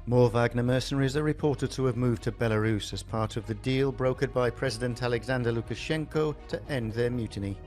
More Wagner mercenaries are reported to have moved to Belarus as part of the deal brokered by President Alexander Lukashenko to end their mutiny.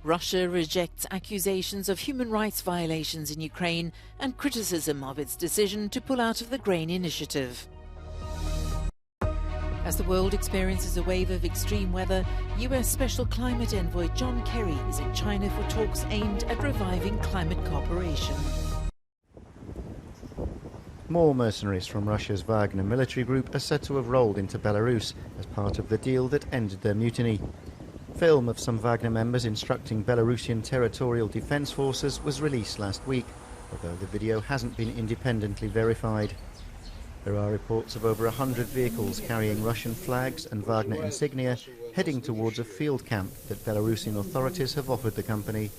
Russia rejects accusations of human rights violations in Ukraine and criticism of its decision to pull out of the grain initiative. As the world experiences a wave of extreme weather, US Special Climate Envoy John Kerry is in China for talks aimed at reviving climate cooperation. More mercenaries from Russia's Wagner military group are said to have rolled into Belarus as part of the deal that ended their mutiny. Film of some Wagner members instructing Belarusian territorial defence forces was released last week, although the video hasn't been independently verified. There are reports of over 100 vehicles carrying Russian flags and Wagner insignia heading towards a field camp that Belarusian authorities have offered the company.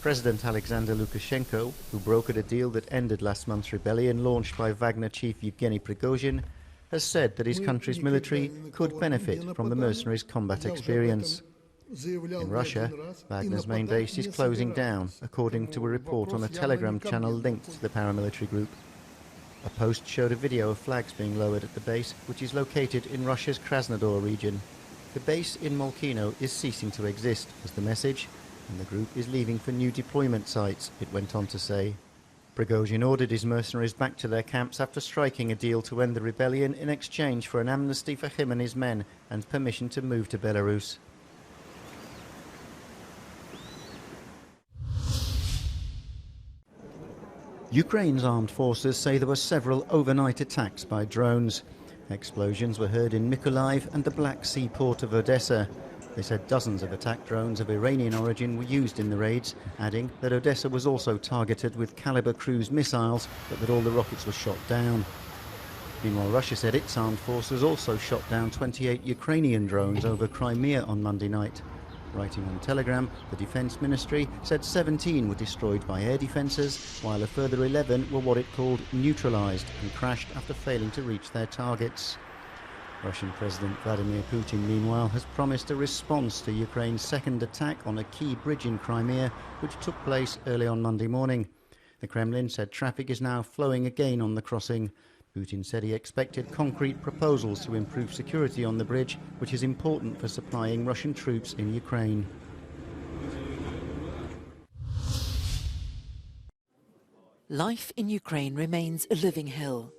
President Alexander Lukashenko, who brokered a deal that ended last month's rebellion launched by Wagner chief Yevgeny Prigozhin, has said that his country's military could benefit from the mercenaries' combat experience. In Russia, Wagner's main base is closing down, according to a report on a Telegram channel linked to the paramilitary group. A post showed a video of flags being lowered at the base, which is located in Russia's Krasnodar region. The base in Molchino is ceasing to exist, was the message, and the group is leaving for new deployment sites, it went on to say. Prigozhin ordered his mercenaries back to their camps after striking a deal to end the rebellion in exchange for an amnesty for him and his men and permission to move to Belarus. Ukraine's armed forces say there were several overnight attacks by drones. Explosions were heard in Mykolaiv and the Black Sea port of Odessa. They said dozens of attack drones of Iranian origin were used in the raids, adding that Odessa was also targeted with Caliber cruise missiles, but that all the rockets were shot down. Meanwhile, Russia said its armed forces also shot down 28 Ukrainian drones over Crimea on Monday night. Writing on Telegram, the Defense Ministry said 17 were destroyed by air defences, while a further 11 were what it called neutralised and crashed after failing to reach their targets. Russian President Vladimir Putin, meanwhile, has promised a response to Ukraine's second attack on a key bridge in Crimea, which took place early on Monday morning. The Kremlin said traffic is now flowing again on the crossing. Putin said he expected concrete proposals to improve security on the bridge, which is important for supplying Russian troops in Ukraine. Life in Ukraine remains a living hell.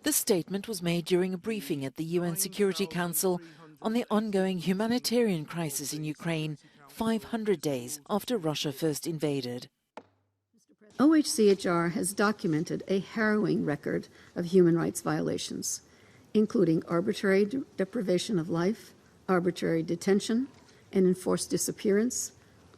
This statement was made during a briefing at the UN Security Council on the ongoing humanitarian crisis in Ukraine 500 days after Russia first invaded. OHCHR has documented a harrowing record of human rights violations, including arbitrary deprivation of life, arbitrary detention and enforced disappearance,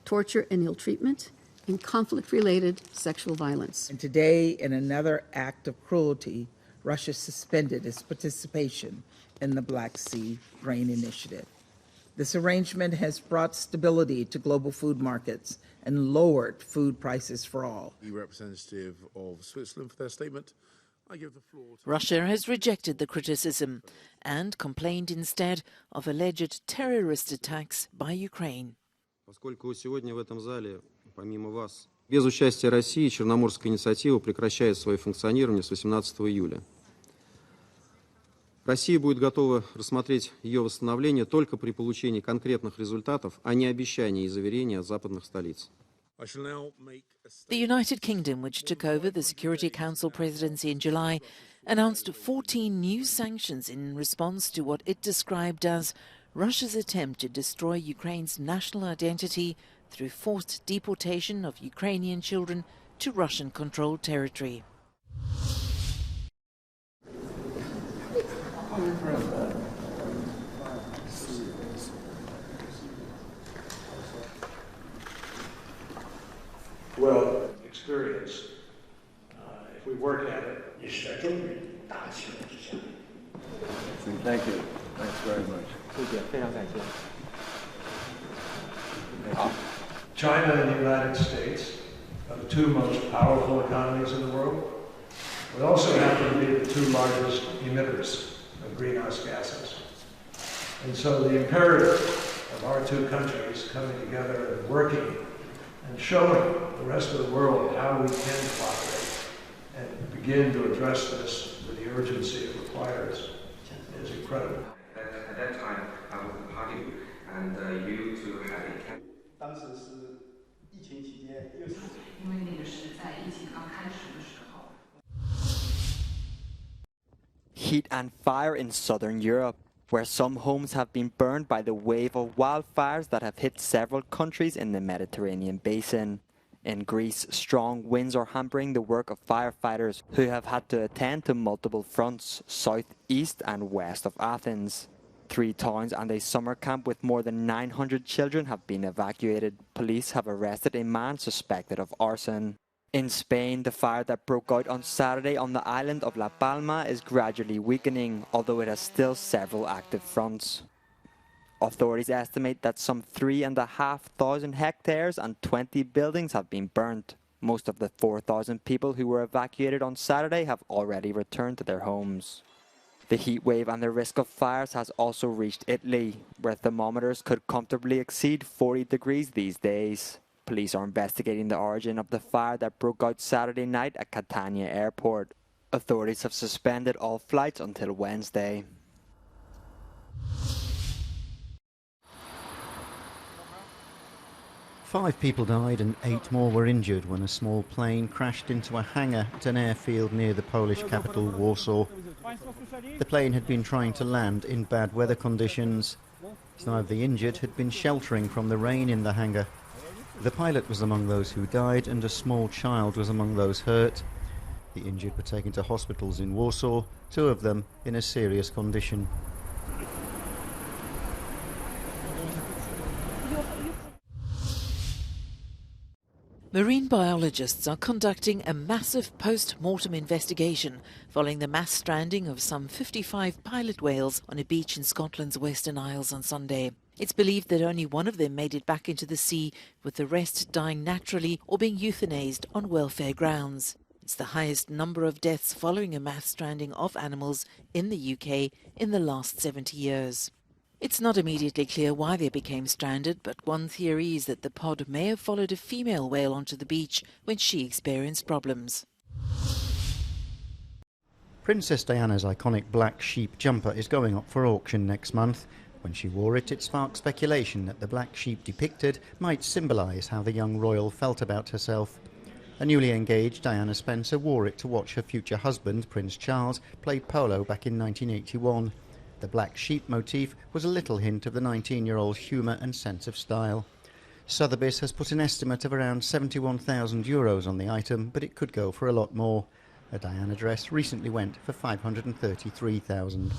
torture and ill treatment, and conflict-related sexual violence. And today, in another act of cruelty, Russia suspended its participation in the Black Sea Grain Initiative. This arrangement has brought stability to global food markets and lowered food prices for all. The representative of Switzerland for their statement. I give the floor to... Russia has rejected the criticism and complained instead of alleged terrorist attacks by Ukraine. Поскольку сегодня в этом зале, помимо вас, без участия России Черноморская инициатива прекращает свое функционирование с 18 июля. Россия будет готова рассмотреть ее восстановление только при получении конкретных результатов, а не обещаний и заверений от западных столиц. The United Kingdom, which took over the Security Council presidency in July, announced 14 new sanctions in response to what it described as Russia's attempt to destroy Ukraine's national identity through forced deportation of Ukrainian children to Russian-controlled territory. Well, experience, if we work at it. Thank you. Thanks very much. China and the United States are the two most powerful economies in the world. We also happen to be the two largest emitters of greenhouse gases. And so the imperative of our two countries coming together and working and showing the rest of the world how we can cooperate begin to address this with the urgency it requires is incredible. At that time, I was a party, and you two had a camp. Heat and fire in southern Europe, where some homes have been burned by the wave of wildfires that have hit several countries in the Mediterranean basin. In Greece, strong winds are hampering the work of firefighters who have had to attend to multiple fronts, south, east and west of Athens. 3 towns and a summer camp with more than 900 children have been evacuated. Police have arrested a man suspected of arson. In Spain, the fire that broke out on Saturday on the island of La Palma is gradually weakening, although it has still several active fronts. Authorities estimate that some 3,500 hectares and 20 buildings have been burnt. Most of the 4,000 people who were evacuated on Saturday have already returned to their homes. The heat wave and the risk of fires has also reached Italy, where thermometers could comfortably exceed 40 degrees these days. Police are investigating the origin of the fire that broke out Saturday night at Catania Airport. Authorities have suspended all flights until Wednesday. Five people died and 8 more were injured when a small plane crashed into a hangar at an airfield near the Polish capital, Warsaw. The plane had been trying to land in bad weather conditions. Some of the injured had been sheltering from the rain in the hangar. The pilot was among those who died and a small child was among those hurt. The injured were taken to hospitals in Warsaw, 2 of them in a serious condition. Marine biologists are conducting a massive post-mortem investigation following the mass stranding of some 55 pilot whales on a beach in Scotland's Western Isles on Sunday. It's believed that only one of them made it back into the sea, with the rest dying naturally or being euthanized on welfare grounds. It's the highest number of deaths following a mass stranding of animals in the UK in the last 70 years. It's not immediately clear why they became stranded, but one theory is that the pod may have followed a female whale onto the beach when she experienced problems. Princess Diana's iconic black sheep jumper is going up for auction next month. When she wore it, it sparked speculation that the black sheep depicted might symbolise how the young royal felt about herself. A newly engaged Diana Spencer wore it to watch her future husband, Prince Charles, play polo back in 1981. The black sheep motif was a little hint of the 19-year-old's humour and sense of style. Sotheby's has put an estimate of around €71,000 on the item, but it could go for a lot more. A Diana dress recently went for $533,000.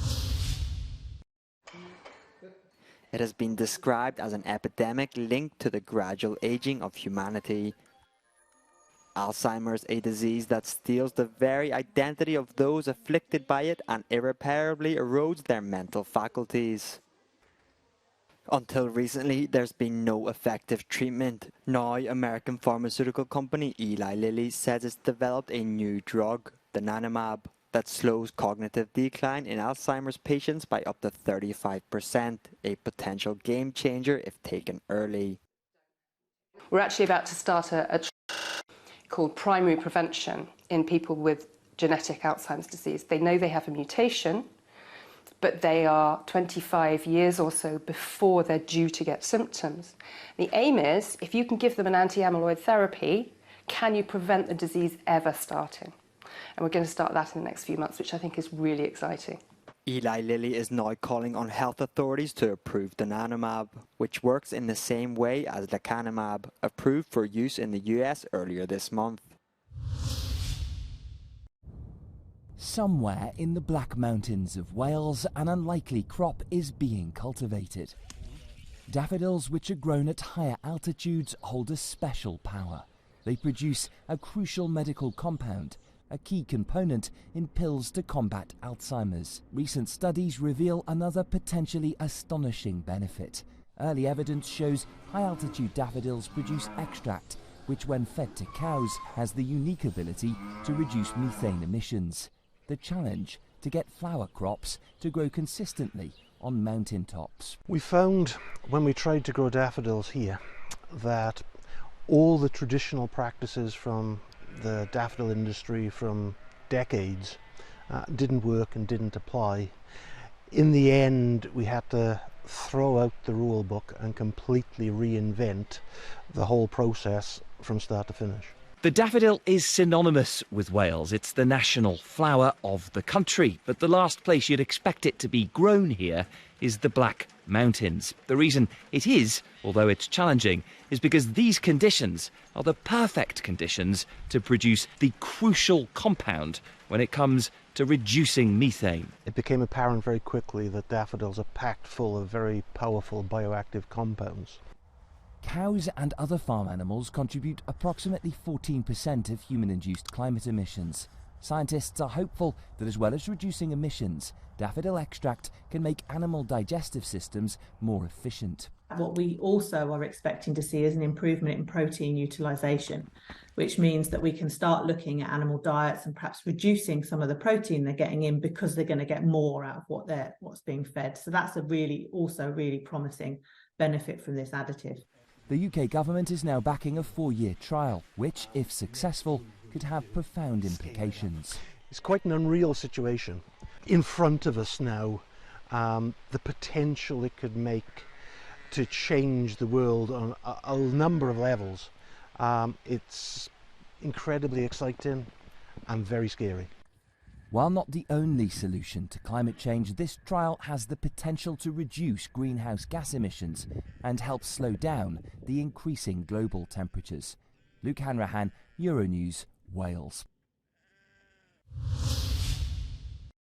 It has been described as an epidemic linked to the gradual aging of humanity. Alzheimer's, a disease that steals the very identity of those afflicted by it and irreparably erodes their mental faculties. Until recently, there's been no effective treatment. Now, American pharmaceutical company Eli Lilly says it's developed a new drug, donanemab, that slows cognitive decline in Alzheimer's patients by up to 35%, a potential game changer if taken early. We're actually about to start a called primary prevention in people with genetic Alzheimer's disease. They know they have a mutation, but they are 25 years or so before they're due to get symptoms. The aim is, if you can give them an anti-amyloid therapy, can you prevent the disease ever starting? And we're going to start that in the next few months, which I think is really exciting. Eli Lilly is now calling on health authorities to approve donanemab, which works in the same way as lecanemab, approved for use in the US earlier this month. Somewhere in the Black Mountains of Wales, an unlikely crop is being cultivated. Daffodils, which are grown at higher altitudes, hold a special power. They produce a crucial medical compound, a key component in pills to combat Alzheimer's. Recent studies reveal another potentially astonishing benefit. Early evidence shows high-altitude daffodils produce extract, which when fed to cows has the unique ability to reduce methane emissions. The challenge, to get flower crops to grow consistently on mountain tops. We found when we tried to grow daffodils here that all the traditional practices from the daffodil industry, from decades didn't work and didn't apply. In the end, we had to throw out the rule book and completely reinvent the whole process from start to finish. The daffodil is synonymous with Wales. It's the national flower of the country. But the last place you'd expect it to be grown here is the Black Mountains. The reason it is, although it's challenging, is because these conditions are the perfect conditions to produce the crucial compound when it comes to reducing methane. It became apparent very quickly that daffodils are packed full of very powerful bioactive compounds. Cows and other farm animals contribute approximately 14% of human-induced climate emissions. Scientists are hopeful that as well as reducing emissions, daffodil extract can make animal digestive systems more efficient. What we also are expecting to see is an improvement in protein utilisation, which means that we can start looking at animal diets and perhaps reducing some of the protein they're getting in because they're going to get more out of what's being fed. So that's a really promising benefit from this additive. The UK government is now backing a 4-year trial, which, if successful, could have profound implications. It's quite an unreal situation. In front of us now, the potential it could make to change the world on a number of levels. It's incredibly exciting and very scary. While not the only solution to climate change, this trial has the potential to reduce greenhouse gas emissions and help slow down the increasing global temperatures. Luke Hanrahan, Euronews, Wales.